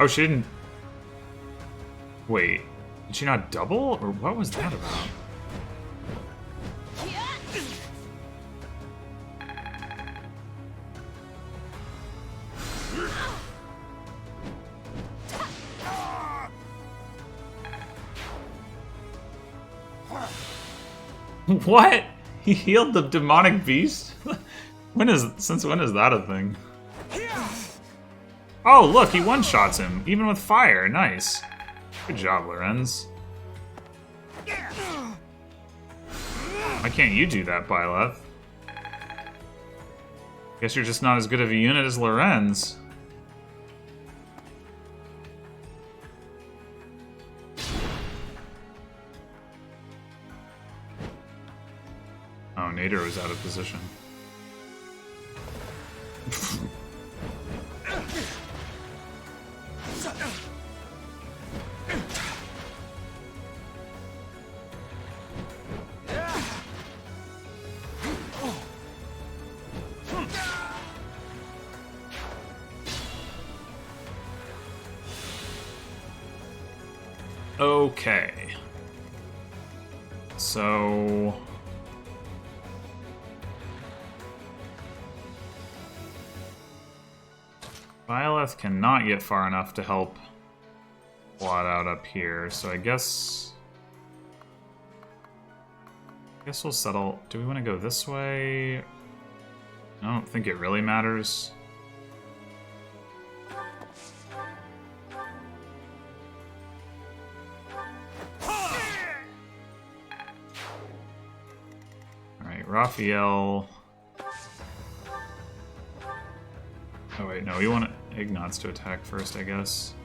Oh, she didn't... Wait. Did she not double? Or what was that about? What? He healed the demonic beast? Since when is that a thing? Oh, look, he one-shots him, even with fire. Nice. Good job, Lorenz. Why can't you do that, Byleth? Guess you're just not as good of a unit as Lorenz. Oh, Nader was out of position. Okay. So... Byleth cannot get far enough to help Blot out up here, so I guess we'll settle. Do we want to go this way? I don't think it really matters. Alright, Raphael. Oh wait, no, we want Ignatz to attack first, I guess.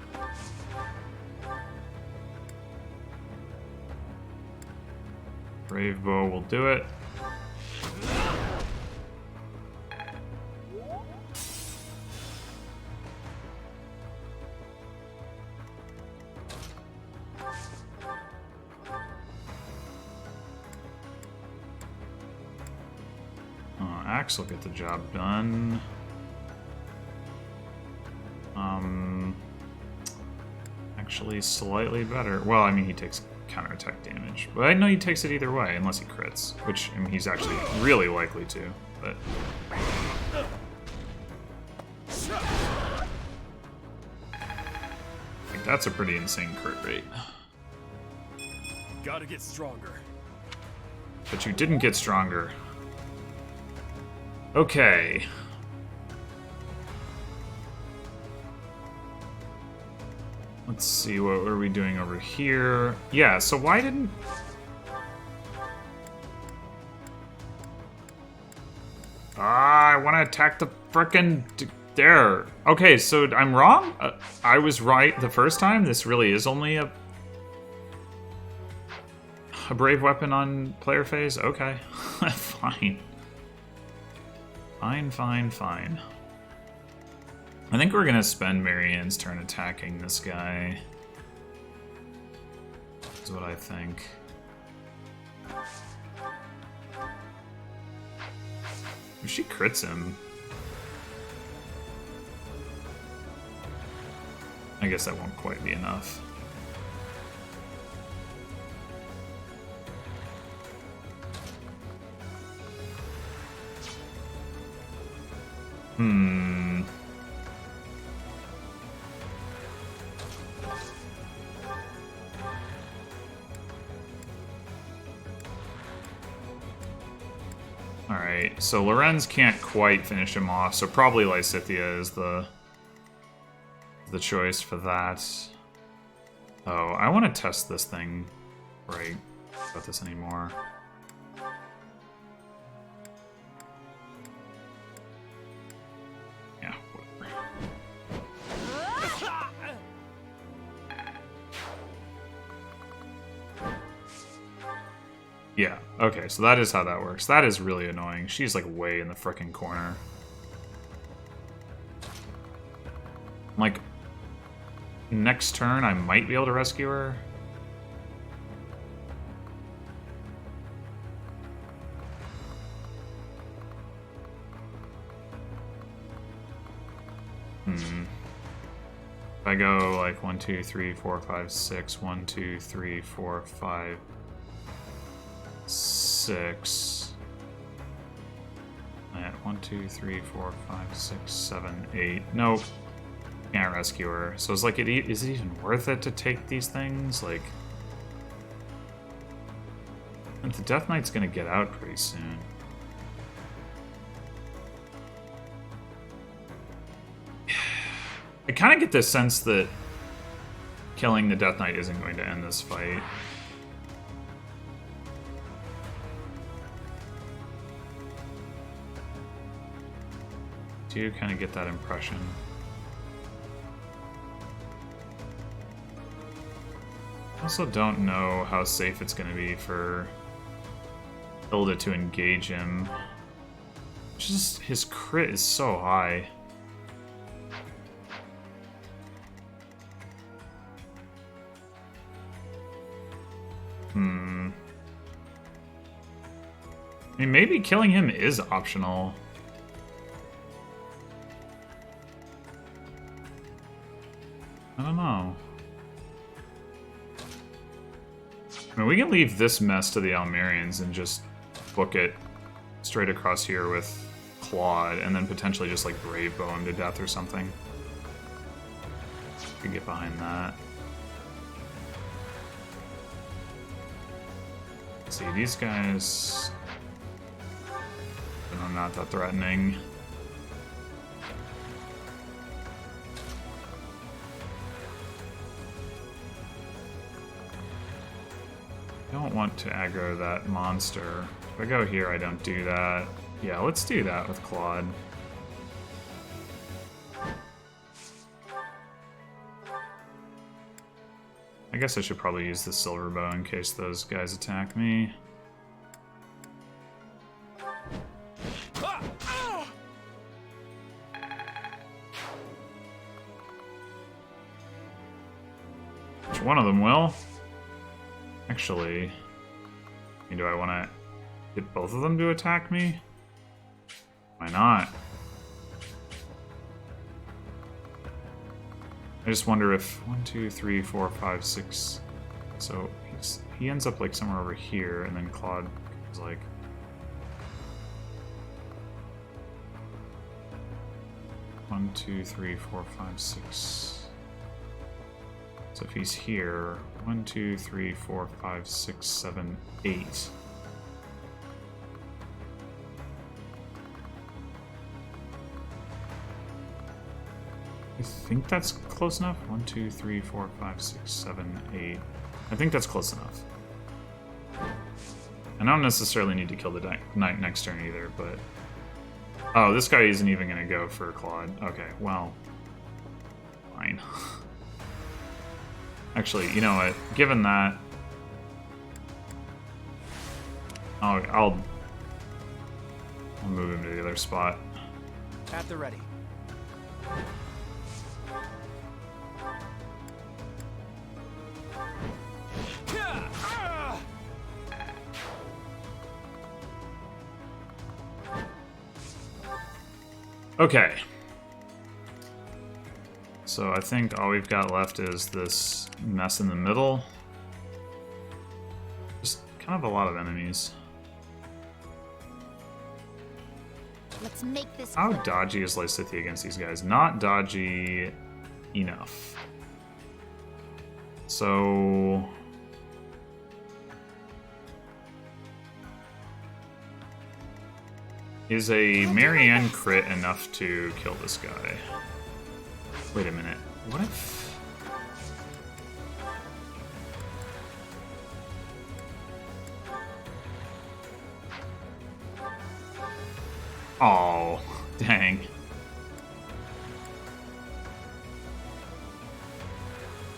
Brave Bow will do it. Axe will get the job done. Actually slightly better. Well, I mean, he takes counterattack damage. But I know he takes it either way, unless he crits. Which, I mean, he's actually really likely to, but... Like, that's a pretty insane crit rate. Gotta get stronger. But you didn't get stronger. Okay. Let's see, what are we doing over here? Yeah, so why didn't... I want to attack the frickin'... There. Okay, so I'm wrong? I was right the first time? This really is only a brave weapon on player phase? Okay. Fine. Fine. I think we're gonna spend Marianne's turn attacking this guy. That's what I think. If she crits him... I guess that won't quite be enough. Alright, so Lorenz can't quite finish him off, so probably Lysithea is the choice for that. Oh, I want to test this thing before I about this anymore. Yeah, whatever. Yeah, okay, so that is how that works. That is really annoying. She's like way in the frickin' corner. Like, next turn I might be able to rescue her. I go like 1, 2, 3, 4, 5, 6, 1, 2, 3, 4, 5, 6. At 1, 2, 3, 4, 5, 6, 7, 8. Nope. Can't rescue her. So it's like, is it even worth it to take these things? Like, the Death Knight's gonna get out pretty soon. I kind of get this sense that killing the Death Knight isn't going to end this fight. Do kind of get that impression. I also don't know how safe it's going to be for Hilda to engage him. Just his crit is so high. I mean, maybe killing him is optional. I don't know. I mean, we can leave this mess to the Almerians and just book it straight across here with Claude, and then potentially just like Brave Bow him to death or something. We can get behind that. Let's see, these guys... I'm not that threatening. I don't want to aggro that monster. If I go here, I don't do that. Yeah, let's do that with Claude. I guess I should probably use the Silver Bow in case those guys attack me. Which one of them will? Actually, do I want to get both of them to attack me? Why not? I just wonder if 1, 2, 3, 4, 5, 6. So he ends up like somewhere over here, and then Claude is like 1, 2, 3, 4, 5, 6. So if he's here, 1, 2, 3, 4, 5, 6, 7, 8. I think that's close enough. 1, 2, 3, 4, 5, 6, 7, 8. I think that's close enough. I don't necessarily need to kill the knight next turn either, but... Oh, this guy isn't even going to go for Claude. Okay, well... Fine. Actually, you know what? Given that... I'll move him to the other spot. At the ready. Okay. So I think all we've got left is this mess in the middle. Just kind of a lot of enemies. Let's make this. How dodgy is Lysithea against these guys? Not dodgy enough. So... Is a Marianne crit enough to kill this guy? Wait a minute. What if... Oh, dang.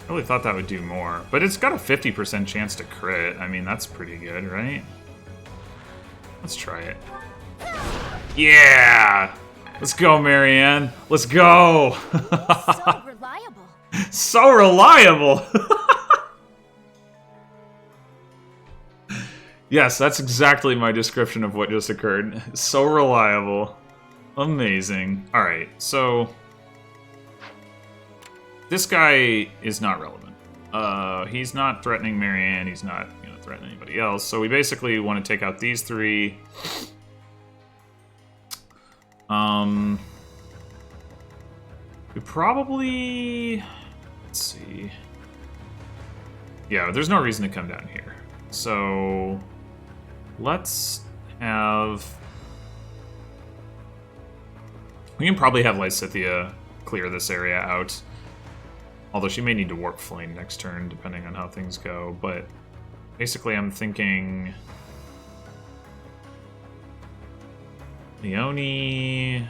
I really thought that would do more. But it's got a 50% chance to crit. I mean, that's pretty good, right? Let's try it. Yeah! Let's go, Marianne. Let's go! So reliable. So reliable! Yes, that's exactly my description of what just occurred. So reliable. Amazing. Alright, so... this guy is not relevant. He's not threatening Marianne. He's not threatening anybody else. So we basically want to take out these three. We probably... Let's see. Yeah, there's no reason to come down here. So let's have... We can probably have Lysithea clear this area out. Although she may need to Warp Flame next turn, depending on how things go. But basically I'm thinking... Leone...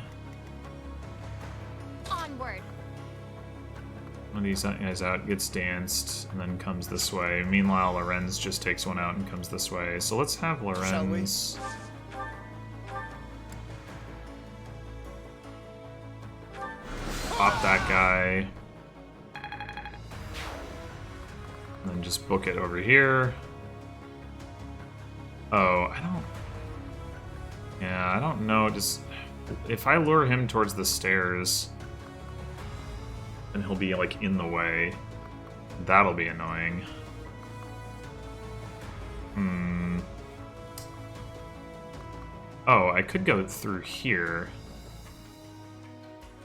Onward. One of these guys out, gets danced, and then comes this way. Meanwhile, Lorenz just takes one out and comes this way. So let's have Lorenz... Pop that guy. And then just book it over here. Oh, I don't know. Just if I lure him towards the stairs, then he'll be like in the way. That'll be annoying. Oh, I could go through here.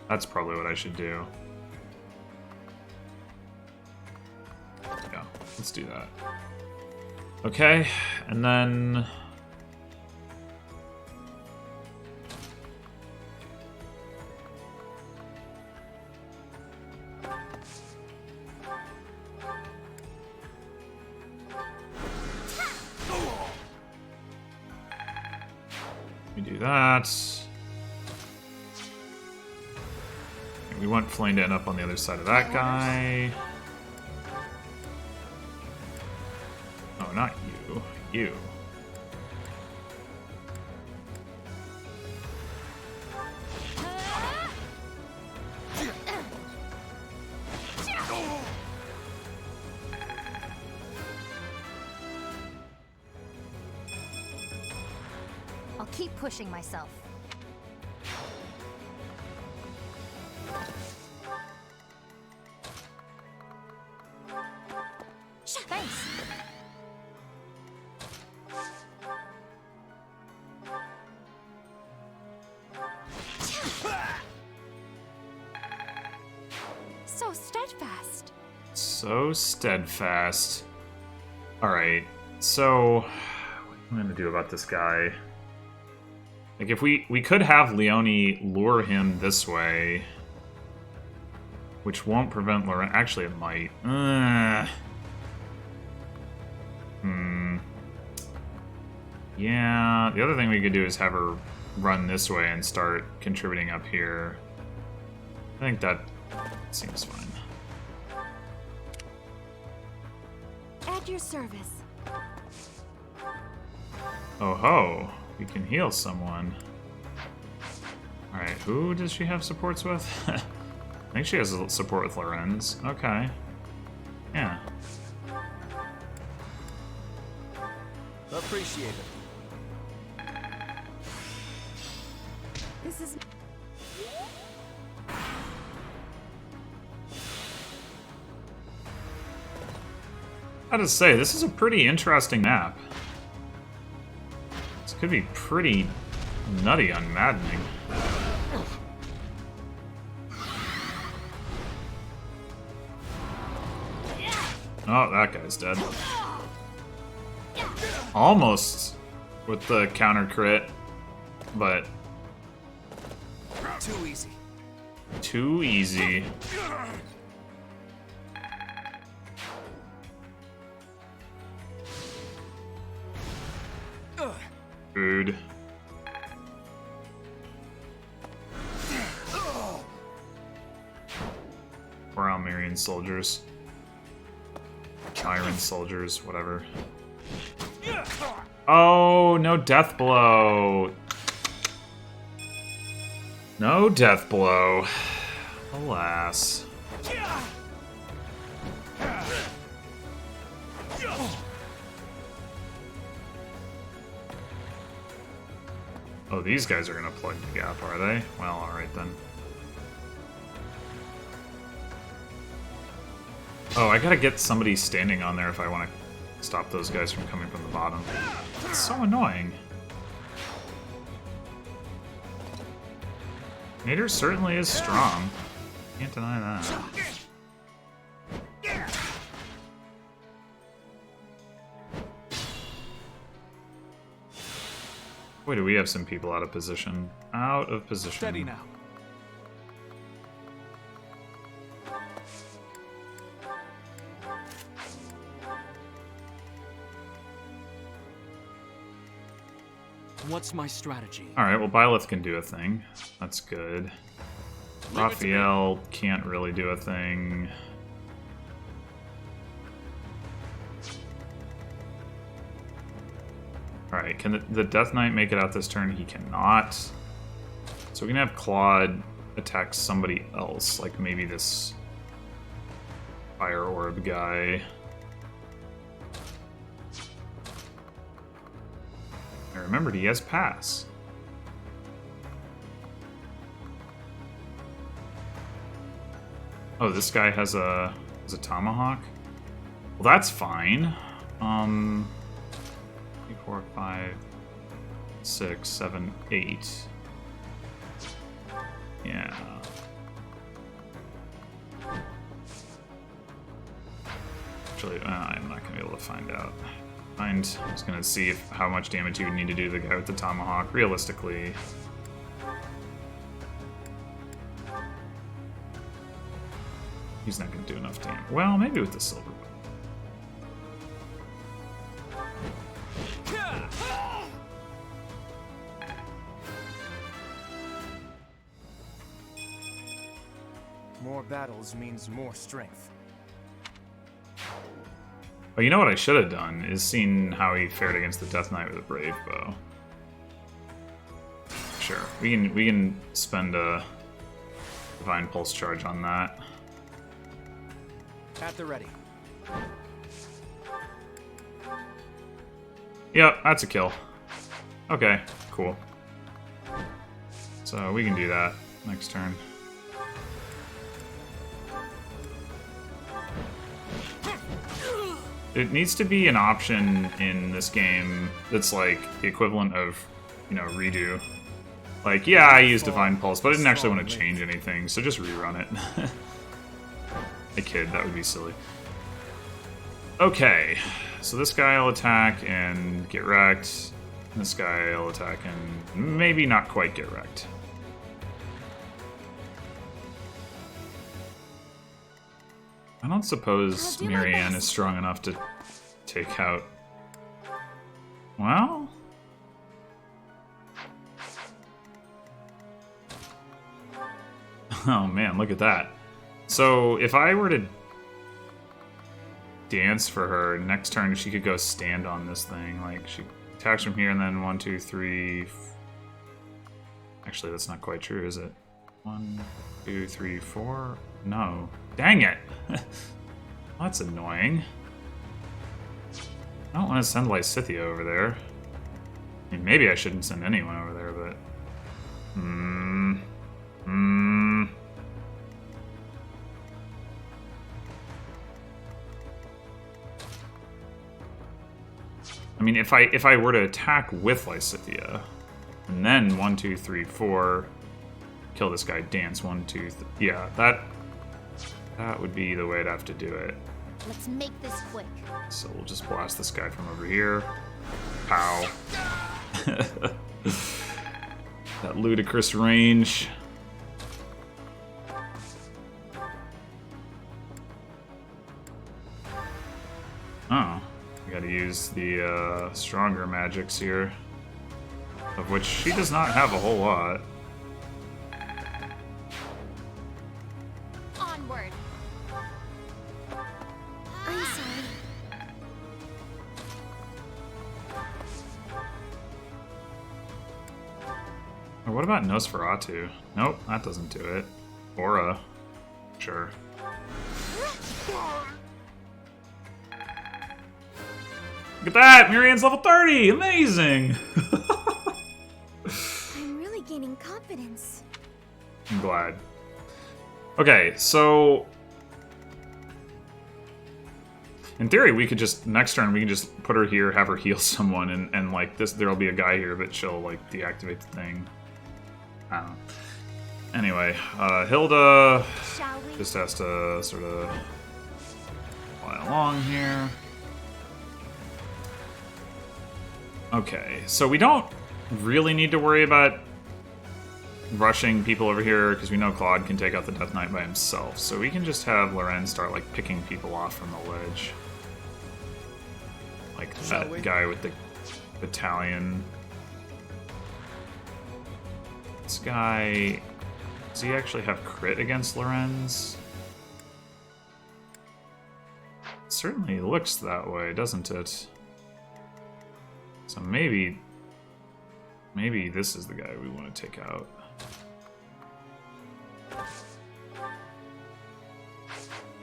That's probably what I should do. Yeah, let's do that. Okay, and then... we do that. We want Flame to end up on the other side of that guy. Oh, not you. You. I'll keep pushing myself. Thanks. So steadfast. So steadfast. Alright, so... what am I gonna do about this guy? Like, if we could have Leone lure him this way, which won't prevent Loren. Actually, it might. Yeah, the other thing we could do is have her run this way and start contributing up here. I think that seems fine. At your service. Oh ho, we can heal someone. Alright, who does she have supports with? I think she has support with Lorenz. Okay. Yeah. Appreciate it. This is... I gotta say, this is a pretty interesting map. This could be pretty nutty on maddening. Oh, that guy's dead. Almost with the counter crit, but Too easy. too easy. Food. Or Almerian soldiers. Iron soldiers, whatever. Oh, no death blow. No death blow. Alas. Oh, these guys are gonna plug the gap, are they? Well, alright then. Oh, I gotta get somebody standing on there if I want to stop those guys from coming from the bottom. It's so annoying. Nader certainly is strong. Can't deny that. Boy, do we have some people out of position. Out of position. Steady now. What's my strategy? Alright, well, Byleth can do a thing. That's good. Raphael can't really do a thing. Alright, can the Death Knight make it out this turn? He cannot. So we can have Claude attack somebody else, like maybe this Fire Orb guy. I remembered he has Pass. Oh, this guy has a Tomahawk? Well, that's fine. 3, 4, 5, 6, 7, 8. Yeah. Actually, I'm not gonna be able to find out. I was gonna see how much damage you would need to do to the guy with the Tomahawk. Realistically, he's not gonna do enough damage. Well, maybe with the silver. More battles means more strength. Oh, you know what I should have done is seen how he fared against the Death Knight with a Brave Bow. Sure, we can spend a Divine Pulse charge on that. At the ready. Yep, that's a kill. Okay, cool. So we can do that next turn. It needs to be an option in this game that's like the equivalent of, you know, redo. Like, yeah, I used Divine Pulse, but I didn't actually want to change anything, so just rerun it. I kid, that would be silly. Okay, so this guy will attack and get wrecked. This guy will attack and maybe not quite get wrecked. I don't suppose Marianne is strong enough to take out... Well... Oh man, look at that. So if I were to dance for her, next turn she could go stand on this thing. Like, she attacks from here and then 1, 2, 3... Actually, that's not quite true, is it? 1, 2, 3, 4... No. Dang it! That's annoying. I don't want to send Lysithea over there. I mean, maybe I shouldn't send anyone over there, but... I mean, if I were to attack with Lysithea, and then 1, 2, 3, 4, kill this guy, dance 1, 2, yeah, that would be the way I'd have to do it. Let's make this quick. So we'll just blast this guy from over here. Pow. That ludicrous range. Oh, we gotta use the stronger magics here, of which she does not have a whole lot. Onward. I'm sorry. Or what about Nosferatu? Nope, that doesn't do it. Aura. Sure. Look at that! Mirian's level 30! Amazing! I'm really gaining confidence. I'm glad. Okay, so... In theory, we could just, next turn, we can just put her here, have her heal someone, and like, there'll be a guy here, but she'll, like, deactivate the thing. I don't know. Anyway, Hilda Shall we? just has to sort of fly along here. Okay, so we don't really need to worry about rushing people over here, because we know Claude can take out the Death Knight by himself. So we can just have Loren start, like, picking people off from the ledge. Like that guy with the battalion. This guy... Does he actually have crit against Lorenz? Certainly looks that way, doesn't it? So maybe this is the guy we want to take out.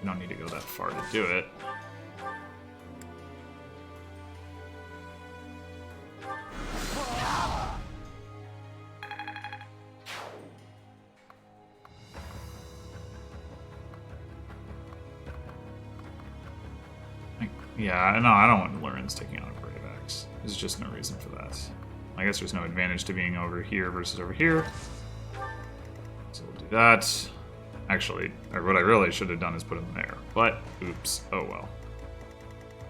We don't need to go that far to do it. Yeah, no, I don't want Lorenz taking out a Brave Axe. There's just no reason for that. I guess there's no advantage to being over here versus over here. So we'll do that. Actually, what I really should have done is put him there. But, oops. Oh well.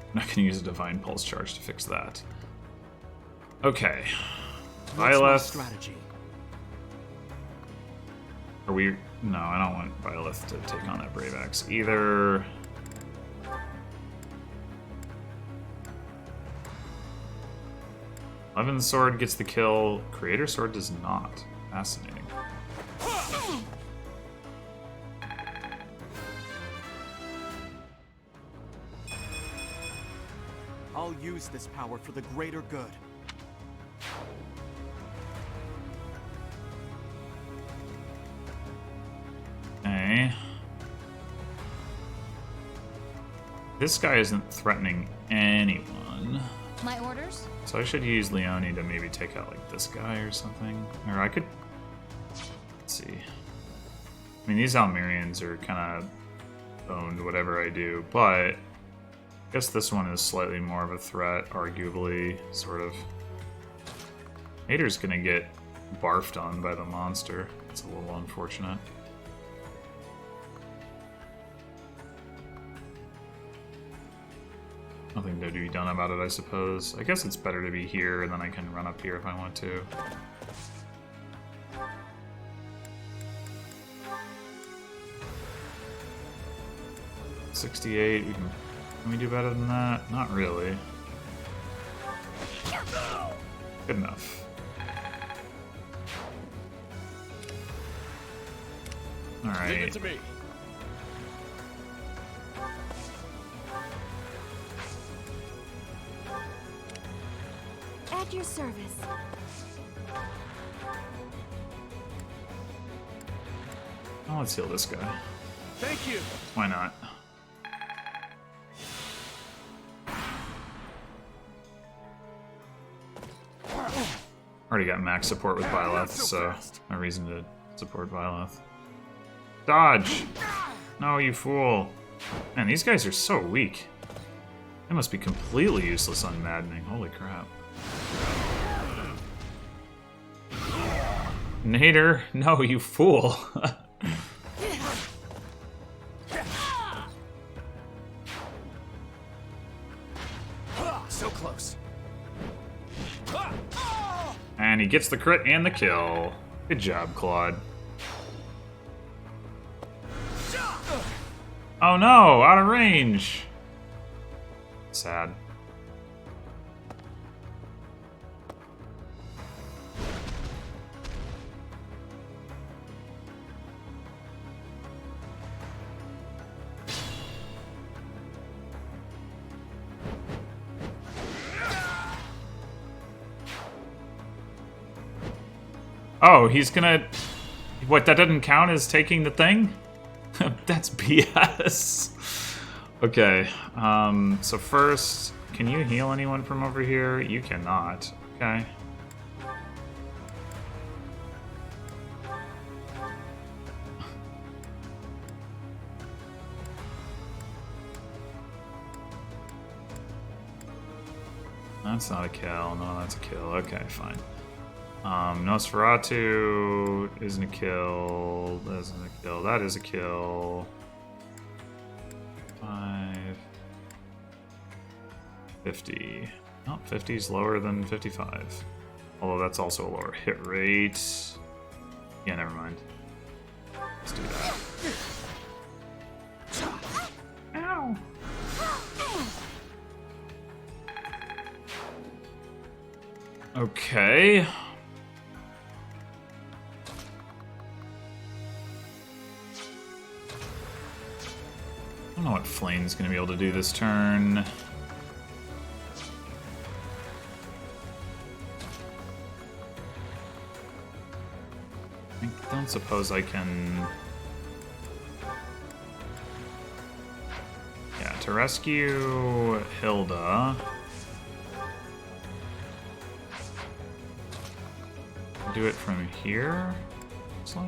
I'm not going to use a Divine Pulse Charge to fix that. Okay. Byleth. Strategy. Are we... No, I don't want Byleth to take on that Brave Axe either. Levin's Sword gets the kill. Creator Sword does not. Fascinating. I'll use this power for the greater good. Okay. This guy isn't threatening anyone. My orders? So I should use Leone to maybe take out, like, this guy or something. Or I could... Let's see. I mean, these Almerians are kind of owned whatever I do, but... I guess this one is slightly more of a threat, arguably, sort of. Hater's gonna get barfed on by the monster. It's a little unfortunate. Nothing to be done about it, I suppose. I guess it's better to be here, and then I can run up here if I want to. $68, can we do better than that? Not really. Good enough. Alright. Leave it to me. At your service. Oh, let's heal this guy. Thank you. Why not? Already got max support with Byleth, so no reason to support Byleth. Dodge! No, you fool. Man, these guys are so weak. They must be completely useless on Maddening. Holy crap. Nader! No, you fool! So close. And he gets the crit and the kill. Good job, Claude. Oh no, out of range. Sad. Oh, he's gonna... What, that doesn't count as taking the thing? That's BS. Okay, so first, can you heal anyone from over here? You cannot. Okay. That's not a kill. No, that's a kill. Okay, fine. Nosferatu isn't a kill. That isn't a kill. That is a kill. 5. 50. Oh, 50 is lower than 55. Although that's also a lower hit rate. Yeah, never mind. Let's do that. Ow! Okay. I don't know what Flame's gonna be able to do this turn. I don't suppose I can... Yeah, to rescue Hilda... Do it from here, looks like.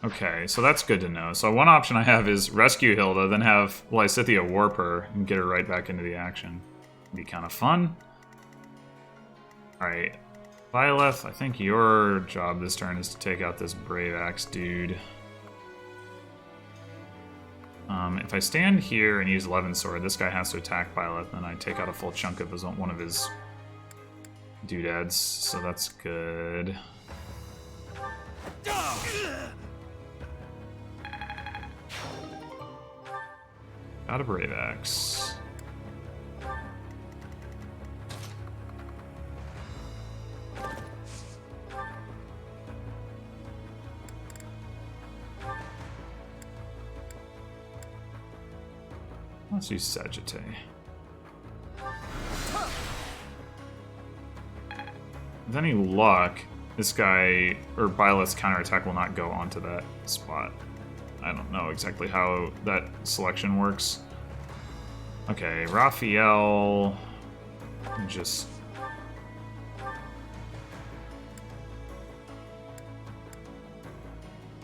Okay, so that's good to know. So one option I have is rescue Hilda, then have Lysithea warp her and get her right back into the action. It'd be kind of fun. Alright, Byleth, I think your job this turn is to take out this Brave Axe dude. If I stand here and use 11 Sword, this guy has to attack Byleth, and I take out a full chunk of one of his doodads, so that's good. Got a Brave Axe. Let's use Sagittae. With any luck, this guy, or Byleth's counterattack will not go onto that spot. I don't know exactly how that selection works. Okay, Raphael... just...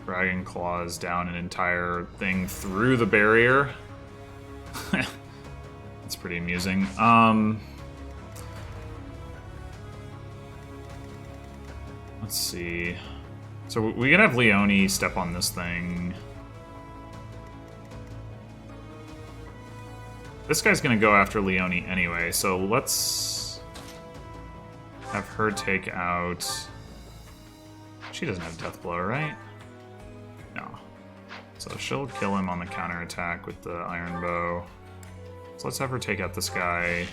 Dragon Claws down an entire thing through the barrier. That's pretty amusing. Let's see. So we can have Leone step on this thing. This guy's gonna go after Leone anyway, so let's have her take out... She doesn't have Death Blow, right? No. So she'll kill him on the counterattack with the Iron Bow. So let's have her take out this guy.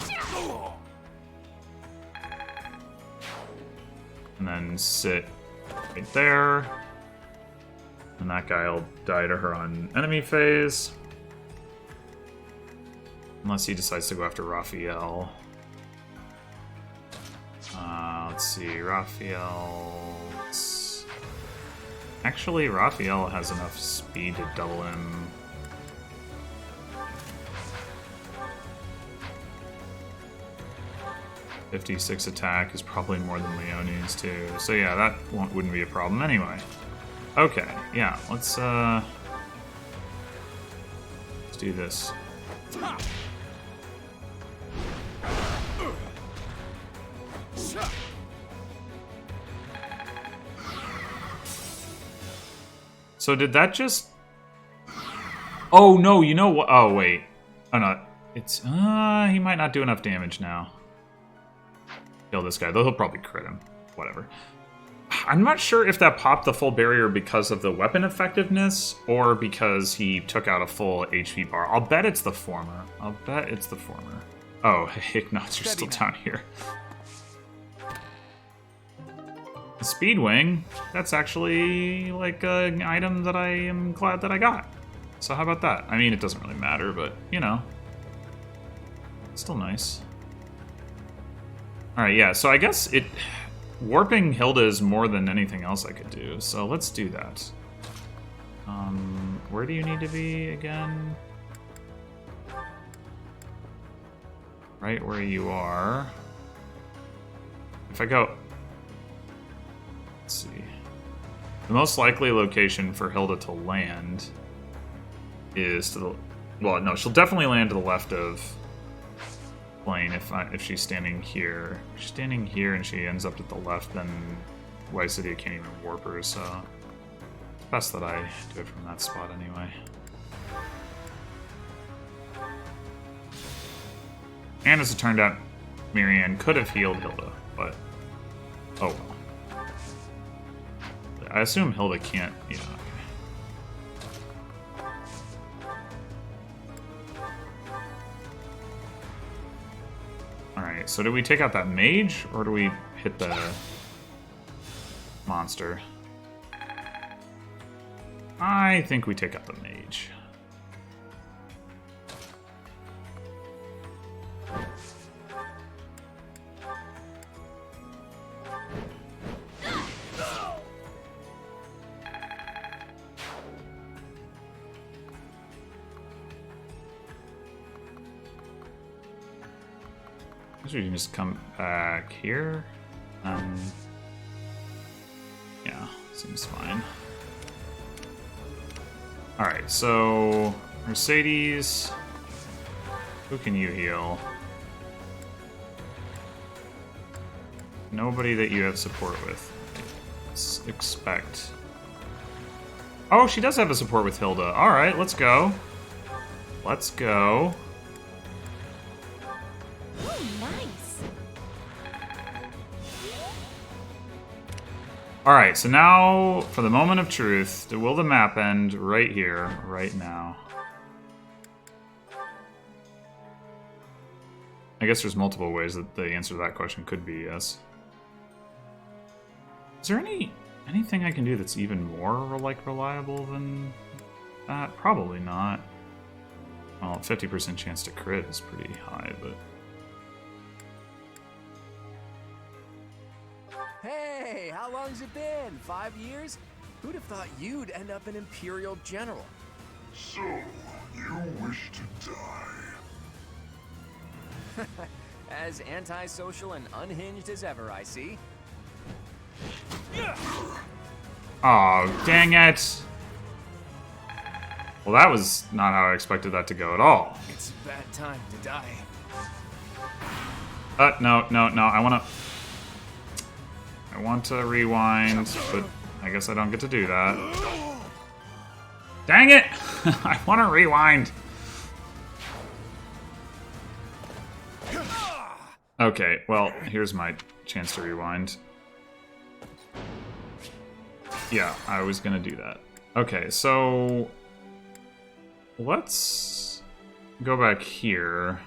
And then sit right there. And that guy will die to her on enemy phase. Unless he decides to go after Raphael. Let's see, Raphael... Actually, Raphael has enough speed to double him. .56 attack is probably more than Leone's too. So yeah, that wouldn't be a problem anyway. Okay, yeah, let's do this. So did that just... Oh no, you know what? Oh wait. Oh no, it's... he might not do enough damage now. Kill this guy, though he'll probably crit him. Whatever. I'm not sure if that popped the full barrier because of the weapon effectiveness or because he took out a full HP bar. I'll bet it's the former. I'll bet it's the former. Oh, hey, Ignatz, you're still down here. The Speedwing, that's actually like an item that I am glad that I got. So how about that? I mean, it doesn't really matter, but, you know. It's still nice. Alright, yeah, so I guess it... Warping Hilda is more than anything else I could do, so let's do that. Where do you need to be again? Right where you are. If I go... Let's see. The most likely location for Hilda to land is to the... Well, no, she'll definitely land to the left of plane if she's standing here. If she's standing here and she ends up at the left, then White City can't even warp her, so it's best that I do it from that spot anyway. And as it turned out, Miriam could have healed Hilda, but oh well. I assume Hilda can't, yeah. Alright, so do we take out that mage, or do we hit the monster? I think we take out the mage. I guess we can just come back here. Yeah, seems fine. Alright, so Mercedes, who can you heal? Nobody that you have support with. Let's expect. Oh, she does have a support with Hilda. Alright, let's go. Let's go. Oh, nice. Alright, so now, for the moment of truth, will the map end right here, right now? I guess there's multiple ways that the answer to that question could be yes. Is there anything I can do that's even more, like, reliable than that? Probably not. Well, 50% chance to crit is pretty high, but... Hey, how long's it been? 5 years? Who'd have thought you'd end up an Imperial General? So, you wish to die? As antisocial and unhinged as ever, I see. Oh, dang it! Well, that was not how I expected that to go at all. It's a bad time to die. No, I want to rewind, but I guess I don't get to do that. Dang it! I want to rewind. Okay, well, here's my chance to rewind. Yeah, I was gonna do that. Okay, so let's go back here.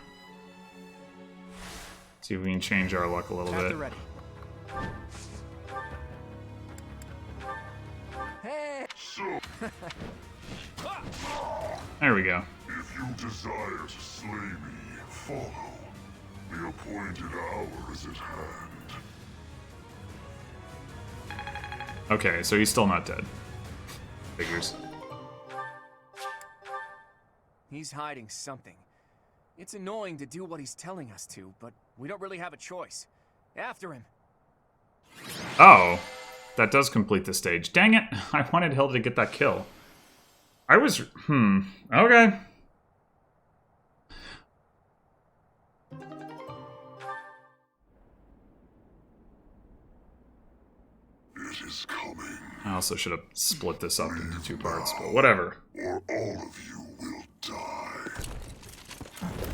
See if we can change our luck a little bit. Ready. Hey! There we go. If you desire to slay me, follow. The appointed hour is at hand. Okay, so he's still not dead. Figures. He's hiding something. It's annoying to do what he's telling us to, but we don't really have a choice. After him. Oh, that does complete the stage. Dang it! I wanted Hilda to get that kill. I was... Okay. It is coming, I also should have split this up into 2 parts, but whatever. or all of you will die.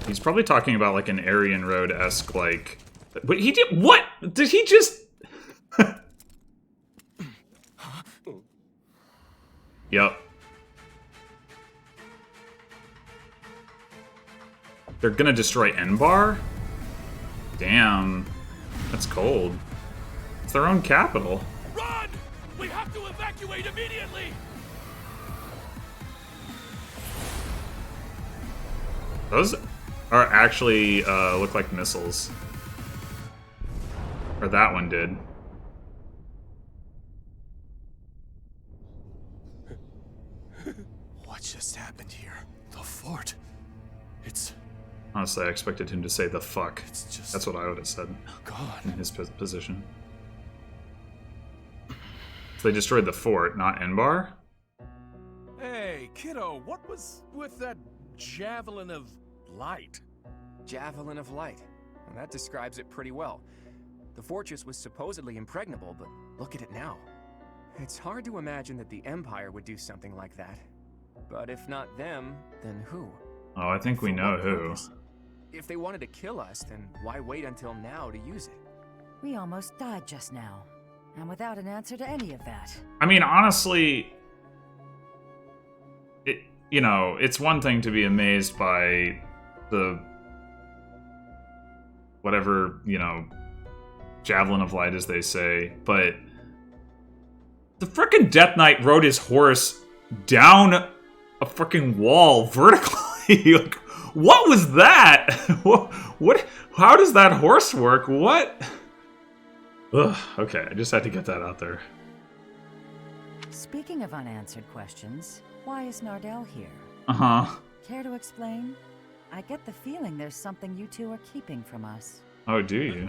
He's probably talking about like an Aryan Road-esque, like... But he did... What? Did he just... Yep. They're gonna destroy Enbar? Damn. That's cold. It's their own capital. Run! We have to evacuate immediately! Those are actually look like missiles. Or that one did. What just happened here? The fort. It's Honestly, I expected him to say the fuck. just That's what I would have said in gone. his position. They destroyed the fort, not Enbar? Hey, kiddo, what was with that Javelin of Light. Javelin of Light. Well, that describes it pretty well. The fortress was supposedly impregnable, but look at it now. It's hard to imagine that the Empire would do something like that. But if not them, then who? Oh, I think we know who. Purpose? If they wanted to kill us, then why wait until now to use it? We almost died just now, and without an answer to any of that. I mean, honestly, it's one thing to be amazed by the whatever, Javelin of Light, as they say, but the frickin' Death Knight rode his horse down a frickin' wall vertically. Like, what was that? What? How does that horse work? What? Ugh, okay, I just had to get that out there. Speaking of unanswered questions, why is Nardell here? Uh-huh. Care to explain? I get the feeling there's something you two are keeping from us. Oh, do you?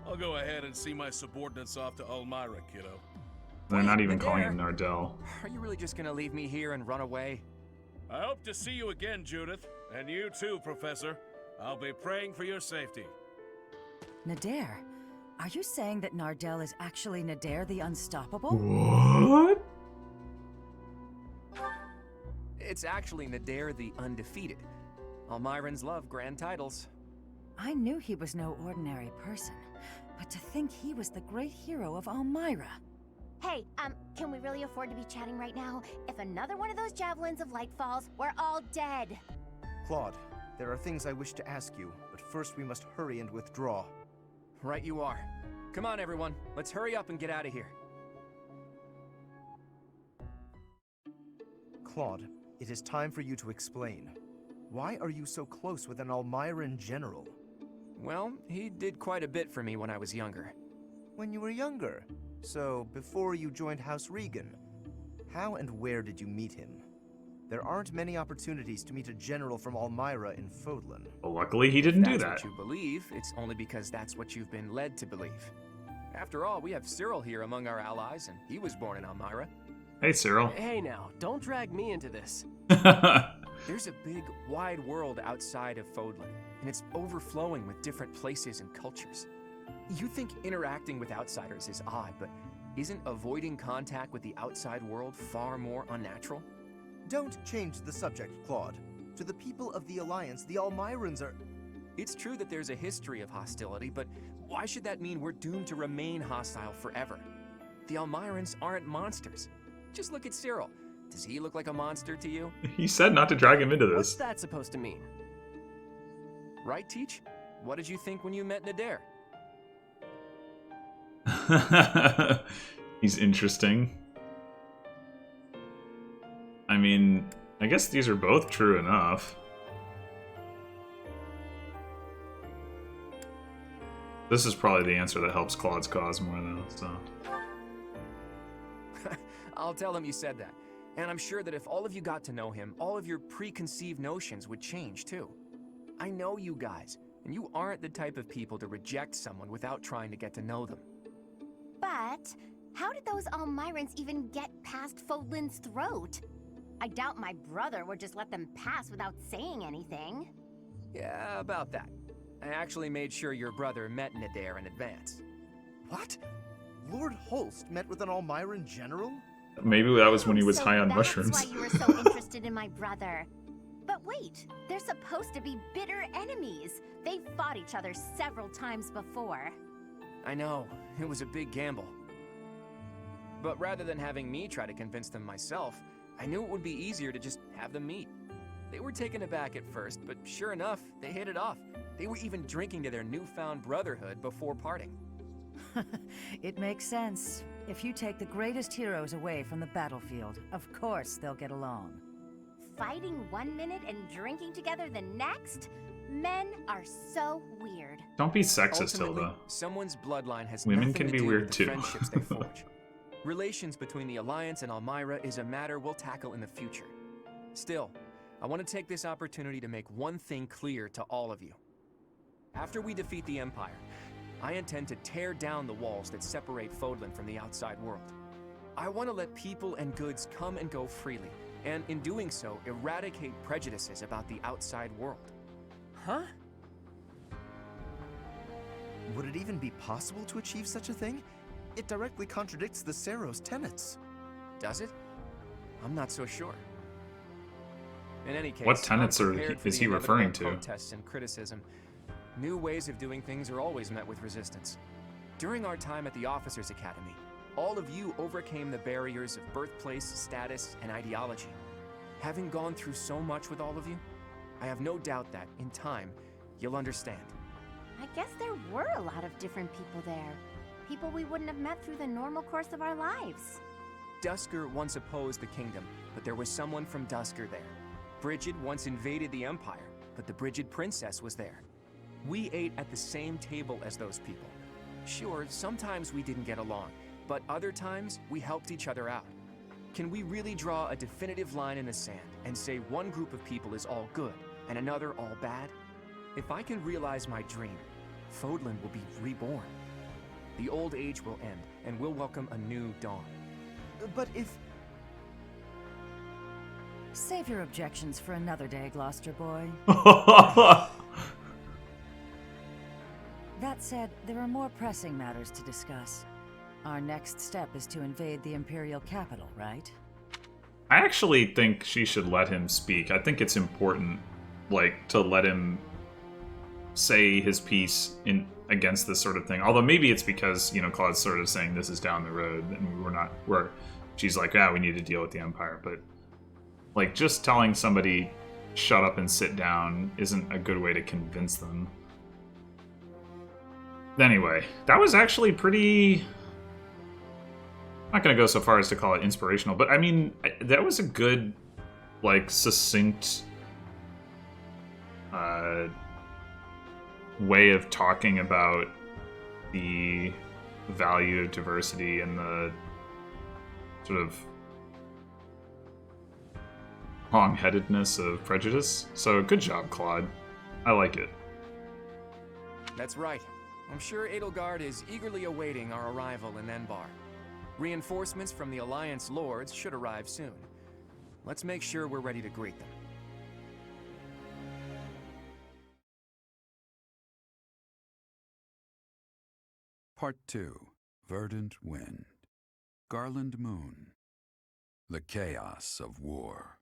I'll go ahead and see my subordinates off to Elmira, kiddo. They're not even Adair. calling him Nardell. Are you really just gonna leave me here and run away? I hope to see you again, Judith. And you too, Professor. I'll be praying for your safety. Nadir, are you saying that Nardell is actually Nadir the Unstoppable? What? It's actually Nadir the Undefeated. Almirans love grand titles. I knew he was no ordinary person, but to think he was the great hero of Almira. Hey, can we really afford to be chatting right now? If another one of those javelins of light falls, we're all dead. Claude, there are things I wish to ask you, but first we must hurry and withdraw. Right you are. Come on, everyone. Let's hurry up and get out of here. Claude, it is time for you to explain. Why are you so close with an Almiran general? Well, he did quite a bit for me when I was younger. When you were younger? So, before you joined House Regan. How and where did you meet him? There aren't many opportunities to meet a general from Almira in Fodlan. Well, luckily he didn't do That's that. what you believe. It's only because that's what you've been led to believe. After all, we have Cyril here among our allies, and he was born in Almira. Hey, Cyril. Hey now, don't drag me into this. There's a big, wide world outside of Fodlan, and it's overflowing with different places and cultures. You think interacting with outsiders is odd, but isn't avoiding contact with the outside world far more unnatural? Don't change the subject, Claude. To the people of the Alliance, the Almirans are... It's true that there's a history of hostility, but why should that mean we're doomed to remain hostile forever? The Almirans aren't monsters. Just look at Cyril. Does he look like a monster to you? He said not to drag him into What's this. that supposed to mean? Right, Teach? What did you think when you met Nadir? He's interesting. I mean, I guess these are both true enough. This is probably the answer that helps Claude's cause more, though, so... I'll tell him you said that. And I'm sure that if all of you got to know him, all of your preconceived notions would change, too. I know you guys, and you aren't the type of people to reject someone without trying to get to know them. But how did those Almirans even get past Fodlan's throat? I doubt my brother would just let them pass without saying anything. Yeah, about that. I actually made sure your brother met Nadir in advance. What? Lord Holst met with an Almiran general? Maybe that was when he was So high on that's mushrooms. why you were so interested in my brother. But wait, they're supposed to be bitter enemies. They've fought each other several times before. I know, it was a big gamble. But rather than having me try to convince them myself, I knew it would be easier to just have them meet. They were taken aback at first, but sure enough, they hit it off. They were even drinking to their newfound brotherhood before parting. It makes sense. If you take the greatest heroes away from the battlefield, of course they'll get along. Fighting one minute and drinking together the next? Men are so weird. Don't be sexist, Ultimately, Hilda. someone's bloodline has Women nothing can to be do weird with the too. friendships they forge. Relations between the Alliance and Almira is a matter we'll tackle in the future. Still, I want to take this opportunity to make one thing clear to all of you. After we defeat the Empire, I intend to tear down the walls that separate Fodlan from the outside world. I want to let people and goods come and go freely, and in doing so, eradicate prejudices about the outside world. Huh? Would it even be possible to achieve such a thing? It directly contradicts the Ceros tenets. Does it? I'm not so sure. In any case, What tenets I'm prepared for is the he inevitable referring to? Protests and criticism. New ways of doing things are always met with resistance. During our time at the Officers Academy, all of you overcame the barriers of birthplace, status, and ideology. Having gone through so much with all of you, I have no doubt that, in time, you'll understand. I guess there were a lot of different people there. People we wouldn't have met through the normal course of our lives. Dusker once opposed the kingdom, but there was someone from Dusker there. Brigid once invaded the Empire, but the Brigid princess was there. We ate at the same table as those people. Sure, sometimes we didn't get along, but other times we helped each other out. Can we really draw a definitive line in the sand and say one group of people is all good and another all bad? If I can realize my dream, Fodlan will be reborn. The old age will end, and we'll welcome a new dawn. But if... Save your objections for another day, Gloucester boy. That said, there are more pressing matters to discuss. Our next step is to invade the Imperial capital, right? I actually think she should let him speak. I think it's important, like, to let him say his piece in against this sort of thing. Although maybe it's because, you know, Claude's sort of saying this is down the road, and she's like, we need to deal with the Empire. But, like, just telling somebody shut up and sit down isn't a good way to convince them. Anyway, that was actually pretty... I'm not going to go so far as to call it inspirational, but I mean, that was a good, like, succinct way of talking about the value of diversity and the sort of wrong-headedness of prejudice. So good job, Claude. I like it. That's right. I'm sure Edelgard is eagerly awaiting our arrival in Enbar. Reinforcements from the Alliance Lords should arrive soon. Let's make sure we're ready to greet them. Part 2. Verdant Wind. Garland Moon. The Chaos of War.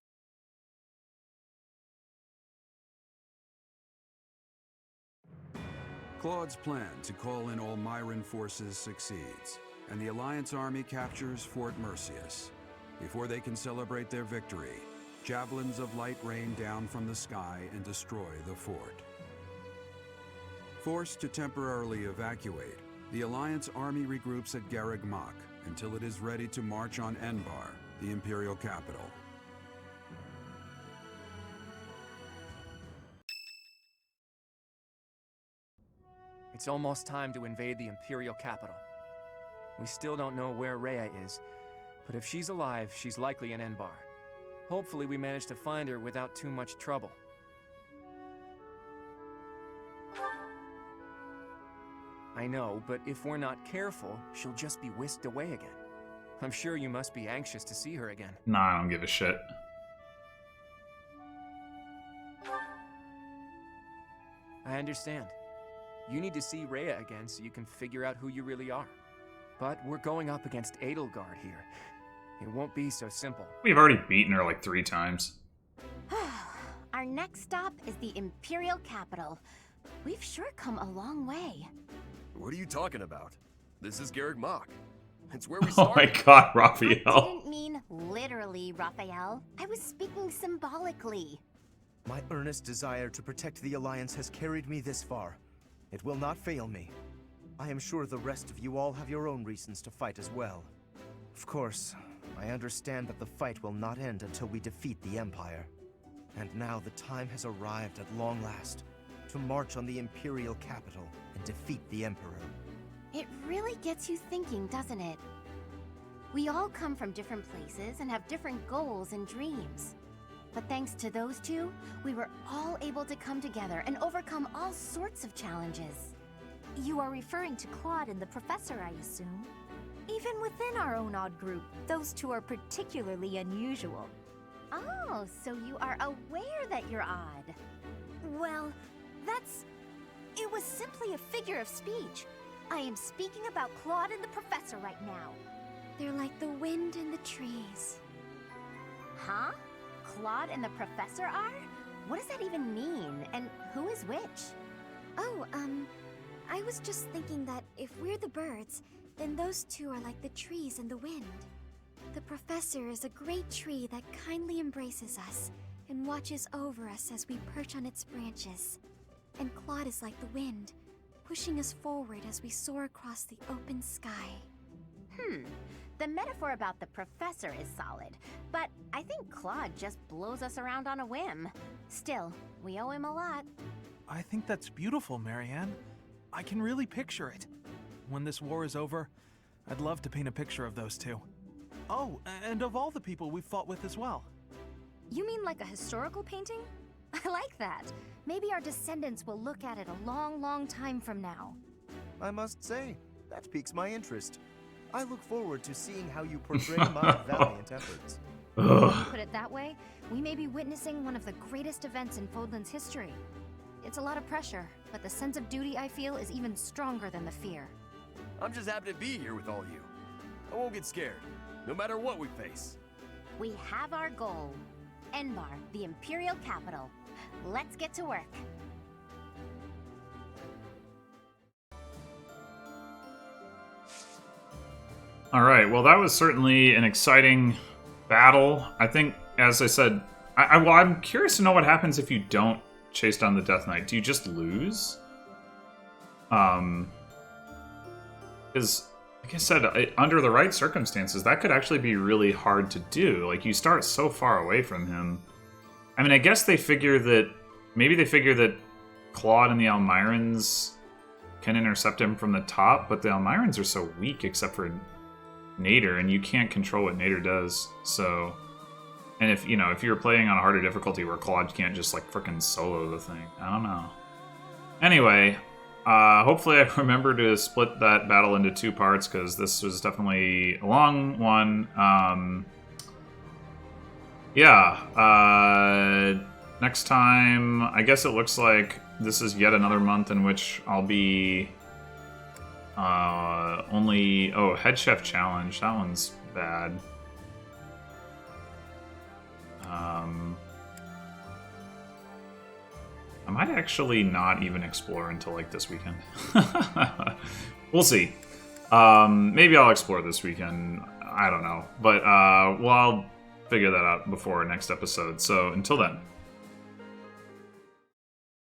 Claude's plan to call in all Myran forces succeeds, and the Alliance army captures Fort Mercius. Before they can celebrate their victory, javelins of light rain down from the sky and destroy the fort. Forced to temporarily evacuate, the Alliance army regroups at Garreg Mach until it is ready to march on Enbar, the Imperial capital. It's almost time to invade the Imperial capital. We still don't know where Rhea is, but if she's alive, she's likely in Enbar. Hopefully we manage to find her without too much trouble. I know, but if we're not careful, she'll just be whisked away again. I'm sure you must be anxious to see her again. Nah, I don't give a shit. I understand. You need to see Rhea again so you can figure out who you really are. But we're going up against Edelgard here. It won't be so simple. We've already beaten her like 3 times. Our next stop is the Imperial capital. We've sure come a long way. What are you talking about? This is Garreg Mach. It's where we Oh started. my god, I Raphael. didn't mean literally, Raphael. I was speaking symbolically. My earnest desire to protect the Alliance has carried me this far. It will not fail me. I am sure the rest of you all have your own reasons to fight as well. Of course, I understand that the fight will not end until we defeat the Empire. And now the time has arrived at long last to march on the Imperial capital and defeat the Emperor. It really gets you thinking, doesn't it? We all come from different places and have different goals and dreams. But thanks to those two, we were all able to come together and overcome all sorts of challenges. You are referring to Claude and the Professor, I assume? Even within our own odd group, those two are particularly unusual. Oh, so you are aware that you're odd. Well, it was simply a figure of speech. I am speaking about Claude and the Professor right now. They're like the wind and the trees. Huh? Claude and the Professor are? What does that even mean? And who is which? Oh, I was just thinking that if we're the birds, then those two are like the trees and the wind. The Professor is a great tree that kindly embraces us and watches over us as we perch on its branches. And Claude is like the wind, pushing us forward as we soar across the open sky. The metaphor about the Professor is solid, but I think Claude just blows us around on a whim. Still, we owe him a lot. I think that's beautiful, Marianne. I can really picture it. When this war is over, I'd love to paint a picture of those two. Oh, and of all the people we've fought with as well. You mean like a historical painting? I like that. Maybe our descendants will look at it a long, long time from now. I must say, that piques my interest. I look forward to seeing how you portray my valiant efforts. When you put it that way, we may be witnessing one of the greatest events in Fodlan's history. It's a lot of pressure, but the sense of duty I feel is even stronger than the fear. I'm just happy to be here with all you. I won't get scared, no matter what we face. We have our goal. Enbar, the Imperial capital. Let's get to work. All right, well, that was certainly an exciting battle. I think, as I said, I'm curious to know what happens if you don't chase down the Death Knight. Do you just lose? Because, like I said, under the right circumstances, that could actually be really hard to do. Like, you start so far away from him. I mean, I guess they figure that... Maybe they figure that Claude and the Almirans can intercept him from the top, but the Almirans are so weak except for Nader, and you can't control what Nader does, so... And if you're playing on a harder difficulty where Claude can't just, like, frickin' solo the thing. I don't know. Anyway, hopefully I remember to split that battle into 2 parts, because this was definitely a long one. Next time, I guess it looks like this is yet another month in which I'll be... Head Chef Challenge. That one's bad. I might actually not even explore until like this weekend. We'll see. Maybe I'll explore this weekend. I don't know. But I'll figure that out before next episode. So until then.